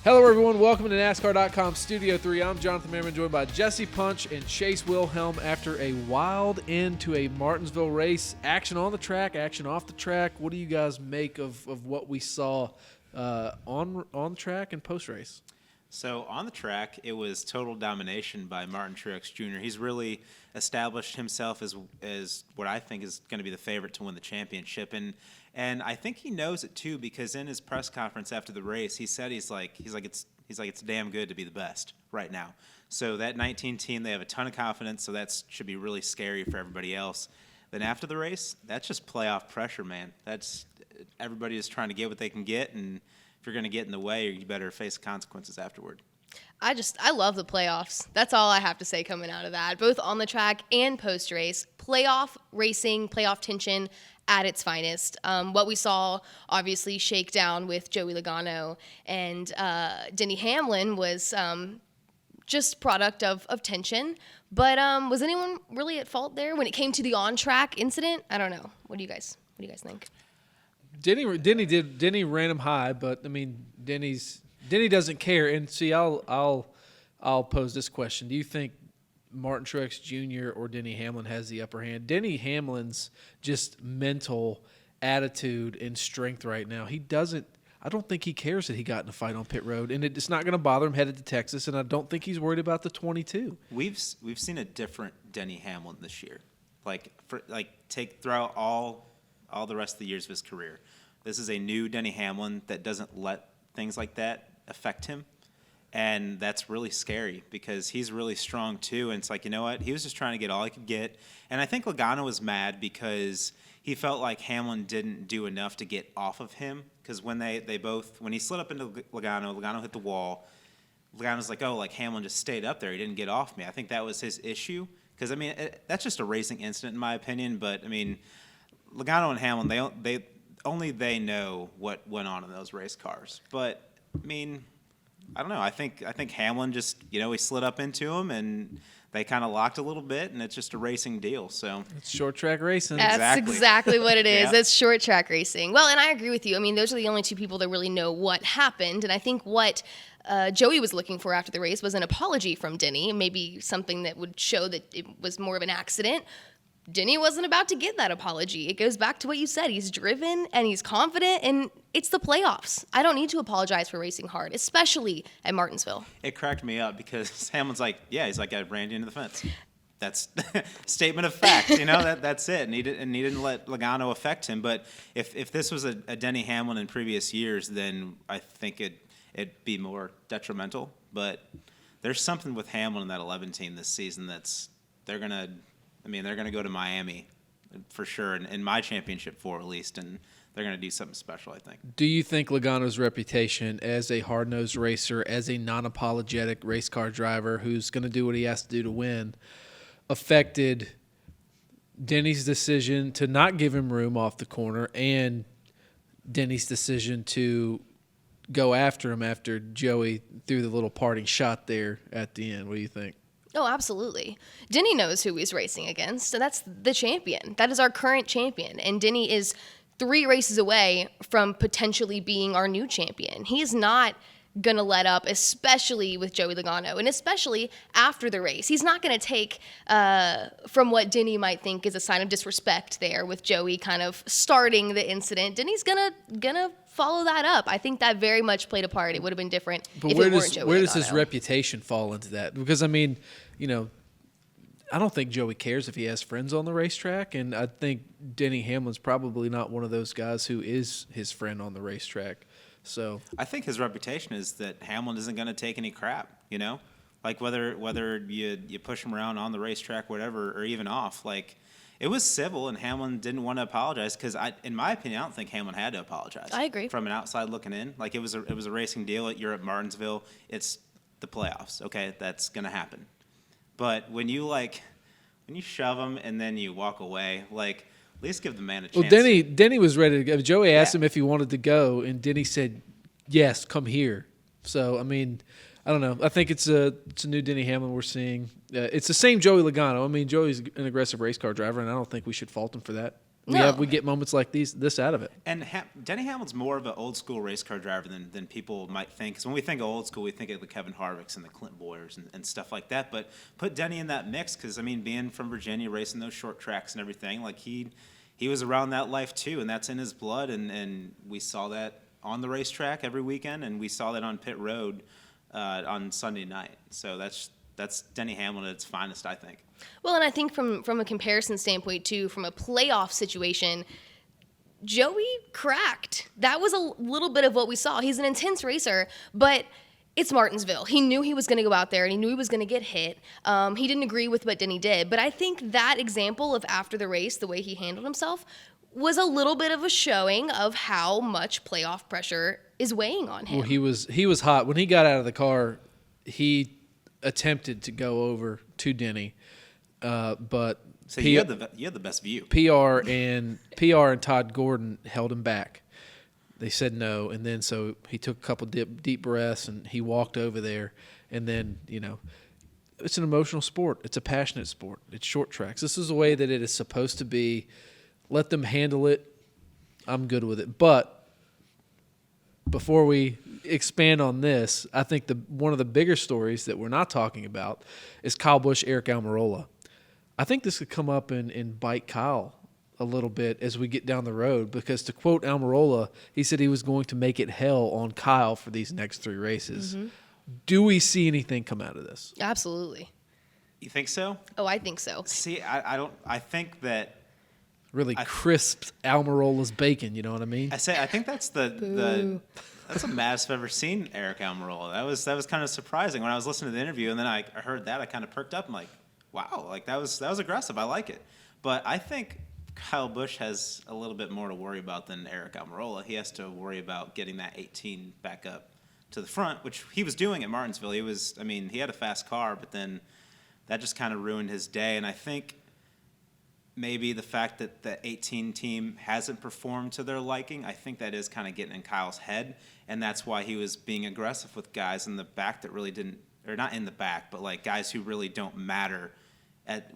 Hello, everyone. Welcome to NASCAR.com Studio 3. I'm Jonathan Merriman, joined by Jesse Punch and Chase Wilhelm after a wild end to a Martinsville race. Action on the track, action off the track. What do you guys make of what we saw on the track and post-race? So on the track, it was total domination by Martin Truex Jr. He's really established himself as what I think is going to be the favorite to win the championship, and I think he knows it too, because in his press conference after the race, he said he's like it's damn good to be the best right now. So that 19 team, they have a ton of confidence, so that should be really scary for everybody else. Then after the race, that's just playoff pressure, man. That's everybody is trying to get what they can get, and if you're going to get in the way, you better face the consequences afterward. I love the playoffs. That's all I have to say coming out of that, both on the track and post-race. Playoff racing, playoff tension at its finest. What we saw, obviously, shake down with Joey Logano and Denny Hamlin was just product of tension. But was anyone really at fault there when it came to the on-track incident? I don't know. What do you guys think? Denny ran him high, but I mean Denny doesn't care. And see, I'll pose this question: do you think Martin Truex Jr. or Denny Hamlin has the upper hand? Denny Hamlin's just mental attitude and strength right now. I don't think he cares that he got in a fight on pit road, and it's not going to bother him headed to Texas. And I don't think he's worried about the 22. We've seen a different Denny Hamlin this year. Throughout all the rest of the years of his career, this is a new Denny Hamlin that doesn't let things like that affect him. And that's really scary because he's really strong too. And it's like, you know what? He was just trying to get all he could get. And I think Logano was mad because he felt like Hamlin didn't do enough to get off of him. Because when when he slid up into Logano hit the wall. Logano's like, oh, like Hamlin just stayed up there. He didn't get off me. I think that was his issue. Because, I mean, that's just a racing incident in my opinion. But, I mean, Logano and Hamlin, they know what went on in those race cars. But, I mean, I don't know. I think Hamlin just, he slid up into him and they kind of locked a little bit, and it's just a racing deal. So it's short track racing. That's exactly what it is. Yeah. It's short track racing. Well, and I agree with you. I mean, those are the only two people that really know what happened. And I think what Joey was looking for after the race was an apology from Denny, maybe something that would show that it was more of an accident. Denny wasn't about to get that apology. It goes back to what you said. He's driven and he's confident, and it's the playoffs. I don't need to apologize for racing hard, especially at Martinsville. It cracked me up because Hamlin's like, I ran you into the fence. That's statement of fact, that's it. And he didn't let Logano affect him. But if this was a Denny Hamlin in previous years, then I think it'd be more detrimental. But there's something with Hamlin in that 11 team this season they're going to go to Miami for sure, in my championship 4 at least, and they're going to do something special, I think. Do you think Logano's reputation as a hard-nosed racer, as a non-apologetic race car driver who's going to do what he has to do to win, affected Denny's decision to not give him room off the corner and Denny's decision to go after him after Joey threw the little parting shot there at the end? What do you think? Oh, absolutely. Denny knows who he's racing against, and that's the champion. That is our current champion, and Denny is 3 races away from potentially being our new champion. He is not going to let up, especially with Joey Logano, and especially after the race. He's not going to take from what Denny might think is a sign of disrespect there with Joey kind of starting the incident. Denny's gonna follow that up. I think that very much played a part. It would have been different if it weren't Joey Logano. Where does his reputation fall into that? Because, I mean, I don't think Joey cares if he has friends on the racetrack, and I think Denny Hamlin's probably not one of those guys who is his friend on the racetrack. So I think his reputation is that Hamlin isn't going to take any crap, like whether you push him around on the racetrack, whatever, or even off. Like, it was civil, and Hamlin didn't want to apologize because, in my opinion, I don't think Hamlin had to apologize. I agree. From an outside looking in, like it was a racing deal. You're at Martinsville. It's the playoffs. Okay, that's going to happen. But when you shove him and then you walk away, like, at least give the man a chance. Well, Denny was ready to go. Joey asked him if he wanted to go, and Denny said, yes, come here. So, I mean, I don't know. I think it's a new Denny Hamlin we're seeing. It's the same Joey Logano. I mean, Joey's an aggressive race car driver, and I don't think we should fault him for that. No. We get moments like this out of it. And Denny Hamlin's more of an old school race car driver than people might think. Because when we think of old school, we think of the Kevin Harvicks and the Clint Boyers and stuff like that. But put Denny in that mix because, I mean, being from Virginia, racing those short tracks and everything, like he was around that life too, and that's in his blood. And we saw that on the racetrack every weekend, and we saw that on pit road on Sunday night. So that's Denny Hamlin at its finest, I think. Well, and I think from a comparison standpoint, too, from a playoff situation, Joey cracked. That was a little bit of what we saw. He's an intense racer, but it's Martinsville. He knew he was going to go out there, and he knew he was going to get hit. He didn't agree with what Denny did, but I think that example of after the race, the way he handled himself, was a little bit of a showing of how much playoff pressure is weighing on him. Well, he was hot. When he got out of the car, he attempted to go over to Denny, but So you had the best view. PR and Todd Gordon held him back. They said no, and then so he took a couple deep breaths and he walked over there, and then it's an emotional sport. It's a passionate sport. It's short tracks. This is the way that it is supposed to be. Let them handle it. I'm good with it. But before we expand on this, I think one of the bigger stories that we're not talking about is Kyle Busch, Eric Almirola. I think this could come up and bite Kyle a little bit as we get down the road because, to quote Almirola, he said he was going to make it hell on Kyle for these next 3 races. Mm-hmm. Do we see anything come out of this? Absolutely. You think so? Oh, I think so. See, I don't. I think that really crisped Almirola's bacon. You know what I mean? I think that's that's the maddest I've ever seen Eric Almirola. That was kind of surprising when I was listening to the interview, and then I heard that. I kind of perked up. I'm like, wow, like that was aggressive. I like it. But I think Kyle Busch has a little bit more to worry about than Eric Almirola. He has to worry about getting that 18 back up to the front, which he was doing at Martinsville. He had a fast car, but then that just kind of ruined his day. And I think maybe the fact that the 18 team hasn't performed to their liking, I think that is kind of getting in Kyle's head, and that's why he was being aggressive with guys in the back that really didn't, or not in the back, but like guys who really don't matter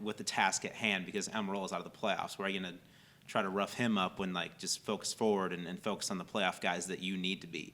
with the task at hand because Almirola's out of the playoffs. Where are you going to try to rough him up when like just focus forward and focus on the playoff guys that you need to beat?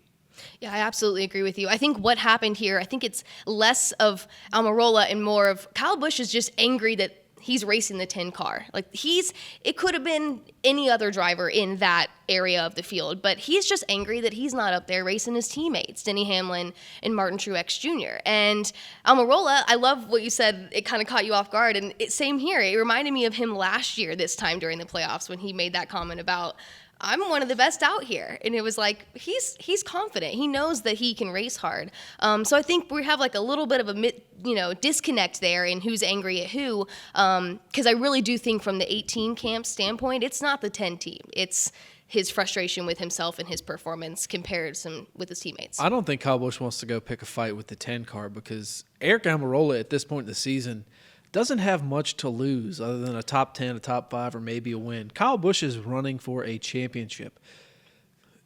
Yeah, I absolutely agree with you. I think what happened here, I think it's less of Almirola and more of Kyle Busch is just angry that he's racing the 10 car. Like it could have been any other driver in that area of the field, but he's just angry that he's not up there racing his teammates, Denny Hamlin and Martin Truex Jr. And Almirola, I love what you said. It kind of caught you off guard, and same here. It reminded me of him last year, this time during the playoffs, when he made that comment about, I'm one of the best out here. And it was like, he's confident. He knows that he can race hard. So I think we have like a little bit of a disconnect there in who's angry at who. Because I really do think from the 18 camp standpoint, it's not the 10 team. It's his frustration with himself and his performance comparison with his teammates. I don't think Kyle Busch wants to go pick a fight with the 10 car because Eric Almirola at this point in the season doesn't have much to lose other than a top 10, a top 5, or maybe a win. Kyle Busch is running for a championship.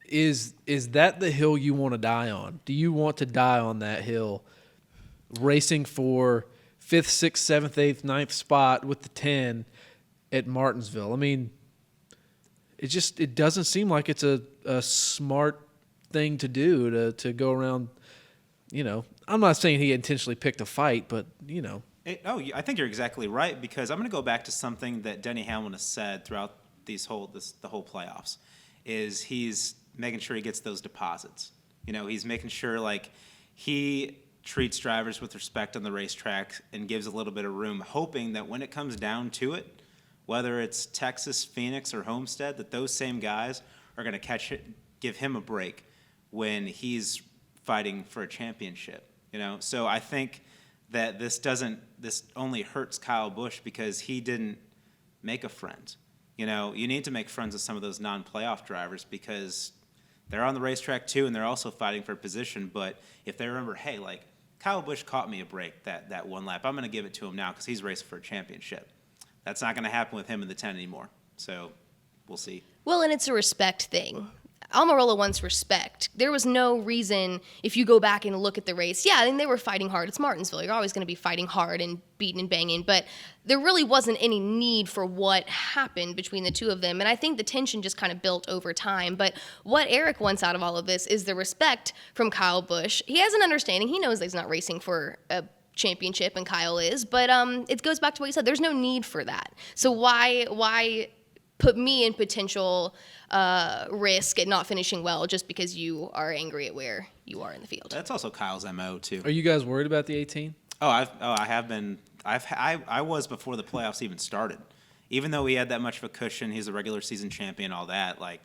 Is that the hill you want to die on? Do you want to die on that hill racing for 5th, 6th, 7th, 8th, 9th spot with the 10 at Martinsville? I mean, it doesn't seem like it's a smart thing to do to go around, I'm not saying he intentionally picked a fight, but, I think you're exactly right because I'm going to go back to something that Denny Hamlin has said throughout the whole playoffs is he's making sure he gets those deposits. He's making sure like he treats drivers with respect on the racetrack and gives a little bit of room, hoping that when it comes down to it, whether it's Texas, Phoenix, or Homestead, that those same guys are going to catch it, give him a break when he's fighting for a championship. So I think that this only hurts Kyle Busch because he didn't make a friend. You need to make friends with some of those non-playoff drivers because they're on the racetrack too and they're also fighting for a position. But if they remember, hey, like Kyle Busch caught me a break that one lap, I'm going to give it to him now because he's racing for a championship. That's not going to happen with him in the 10 anymore. So we'll see. Well, and it's a respect thing. Almirola wants respect. There was no reason, if you go back and look at the race, yeah, I think they were fighting hard. It's Martinsville. You're always going to be fighting hard and beating and banging, but there really wasn't any need for what happened between the two of them. And I think the tension just kind of built over time. But what Eric wants out of all of this is the respect from Kyle Busch. He has an understanding. He knows that he's not racing for a championship, and Kyle is, but it goes back to what you said. There's no need for that. So why put me in potential risk at not finishing well just because you are angry at where you are in the field? That's also Kyle's MO too. Are you guys worried about the 18? I have been. I was before the playoffs even started. Even though he had that much of a cushion, he's a regular season champion, all that. Like,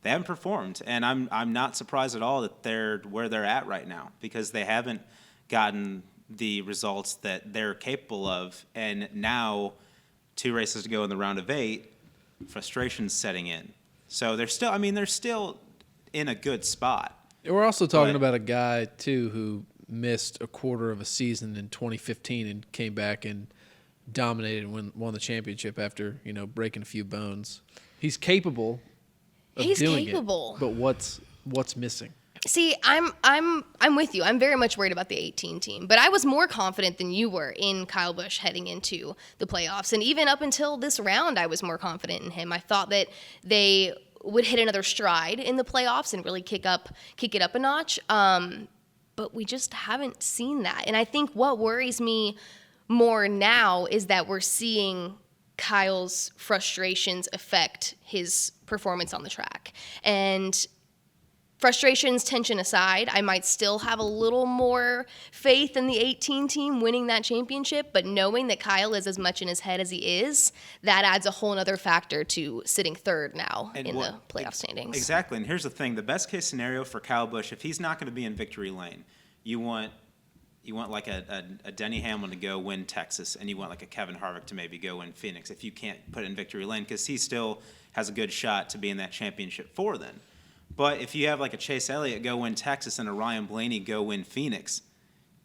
they haven't performed, and I'm not surprised at all that they're where they're at right now, because they haven't gotten the results that they're capable of. And now, 2 races to go in the round of 8, frustration's setting in. So they're still in a good spot. We're also talking about a guy, too, who missed a quarter of a season in 2015 and came back and dominated and won the championship after, breaking a few bones. He's capable of doing it, but what's missing? See, I'm with you. I'm very much worried about the 18 team, but I was more confident than you were in Kyle Busch heading into the playoffs, and even up until this round, I was more confident in him. I thought that they would hit another stride in the playoffs and really kick it up a notch, but we just haven't seen that. And I think what worries me more now is that we're seeing Kyle's frustrations affect his performance on the track. And frustrations, tension aside, I might still have a little more faith in the 18 team winning that championship, but knowing that Kyle is as much in his head as he is, that adds a whole other factor to sitting third now in the playoff standings. Exactly, and here's the thing. The best case scenario for Kyle Busch, if he's not going to be in victory lane, you want like a Denny Hamlin to go win Texas, and you want like a Kevin Harvick to maybe go win Phoenix if you can't put it in victory lane, because he still has a good shot to be in that championship 4 then. But if you have like a Chase Elliott go win Texas and a Ryan Blaney go win Phoenix,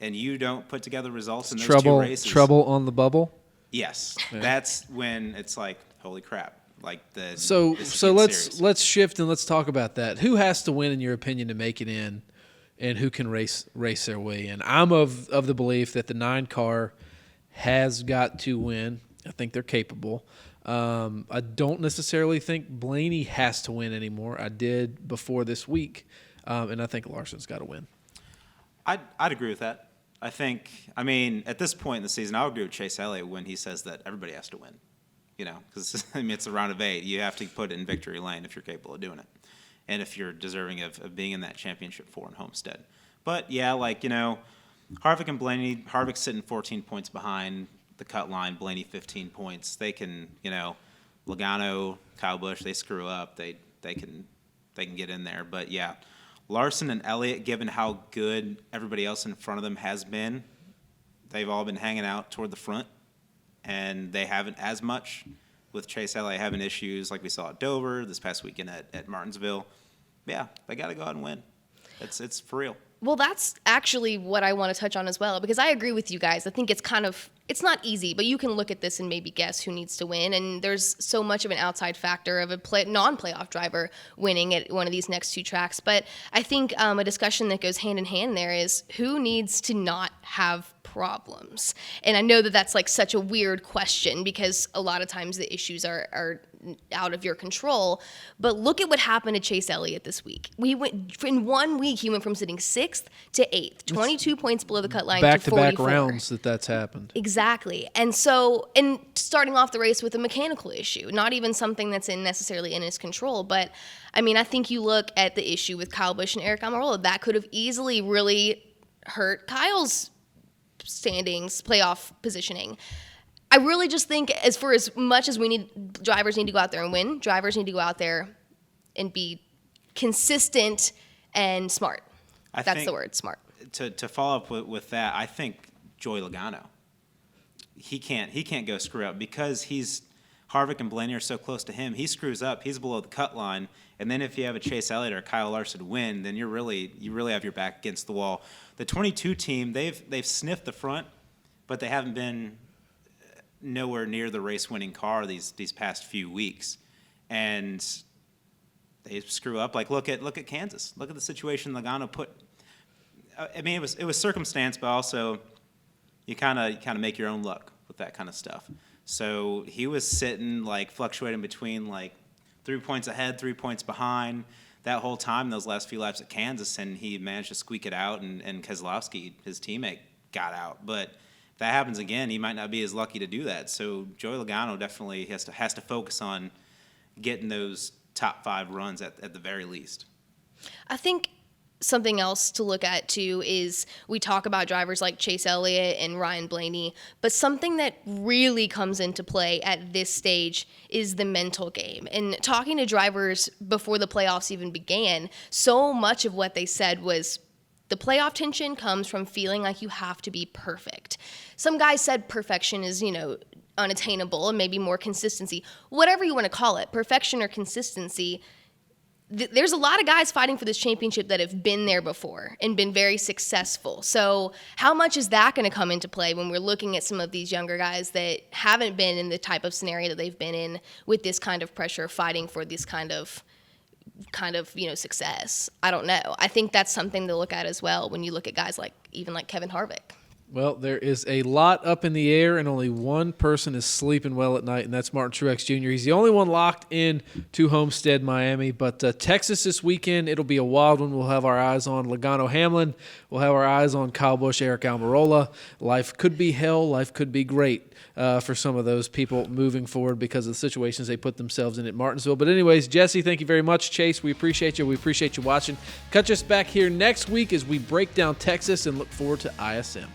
and you don't put together results in those 2 races, trouble on the bubble. Yes, that's when it's like, holy crap! Like So let's shift and let's talk about that. Who has to win, in your opinion, to make it in, and who can race their way in? I'm of the belief that the 9 car has got to win. I think they're capable. I don't necessarily think Blaney has to win anymore. I did before this week, and I think Larson's got to win. I'd agree with that. At this point in the season, I'll agree with Chase Elliott when he says that everybody has to win. Because it's a round of 8. You have to put it in victory lane if you're capable of doing it, and if you're deserving of being in that championship 4 in Homestead. But yeah, Harvick and Blaney. Harvick's sitting 14 points behind the cut line, Blaney 15 points. They can, Logano, Kyle Busch, they screw up. They can get in there. But yeah, Larson and Elliott, given how good everybody else in front of them has been, they've all been hanging out toward the front, and they haven't as much, with Chase Elliott having issues like we saw at Dover this past weekend at Martinsville. Yeah, they got to go out and win. It's for real. Well, that's actually what I want to touch on as well, because I agree with you guys. I think it's not easy, but you can look at this and maybe guess who needs to win. And there's so much of an outside factor of a non-playoff driver winning at one of these next 2 tracks. But I think a discussion that goes hand in hand there is who needs to not have problems. And I know that that's like such a weird question, because a lot of times the issues are out of your control. But look at what happened to Chase Elliott this week. In 1 week, he went from sitting 6th to 8th, 22 points below the cut line to 44. Back-to-back rounds that's happened. Exactly. And so, and starting off the race with a mechanical issue, not even something that's necessarily in his control. But, I think you look at the issue with Kyle Busch and Eric Almirola, that could have easily really hurt Kyle's standings, playoff positioning. I really just think for as much as drivers need to go out there and win, drivers need to go out there and be consistent and smart. That's the word, smart. To follow up with that, I think Joey Logano, he can't go screw up, because Harvick and Blaney are so close to him. He screws up, he's below the cut line, and then if you have a Chase Elliott or Kyle Larson win, then you really have your back against the wall. The 22 team, they've sniffed the front, but they haven't been nowhere near the race-winning car these past few weeks. And they screw up. Like look at Kansas. Look at the situation Logano put. I mean, it was circumstance, but also you kind of make your own luck with that kind of stuff. So he was sitting like fluctuating between like 3 points ahead, 3 points behind that whole time, those last few laps at Kansas, and he managed to squeak it out, and Keselowski, his teammate, got out. But if that happens again, he might not be as lucky to do that. So Joey Logano definitely has to focus on getting those top 5 runs at the very least. I think something else to look at too is we talk about drivers like Chase Elliott and Ryan Blaney, but something that really comes into play at this stage is the mental game. And talking to drivers before the playoffs even began, so much of what they said was the playoff tension comes from feeling like you have to be perfect. Some guys said perfection is, unattainable and maybe more consistency. Whatever you want to call it, perfection or consistency, there's a lot of guys fighting for this championship that have been there before and been very successful. So how much is that going to come into play when we're looking at some of these younger guys that haven't been in the type of scenario that they've been in with this kind of pressure, fighting for this kind of success? I don't know. I think that's something to look at as well when you look at guys like Kevin Harvick. Well, there is a lot up in the air, and only one person is sleeping well at night, and that's Martin Truex Jr. He's the only one locked in to Homestead, Miami. But Texas this weekend, it'll be a wild one. We'll have our eyes on Logano Hamlin. We'll have our eyes on Kyle Busch, Eric Almirola. Life could be hell. Life could be great for some of those people moving forward because of the situations they put themselves in at Martinsville. But anyways, Jesse, thank you very much. Chase, we appreciate you. We appreciate you watching. Catch us back here next week as we break down Texas and look forward to ISM.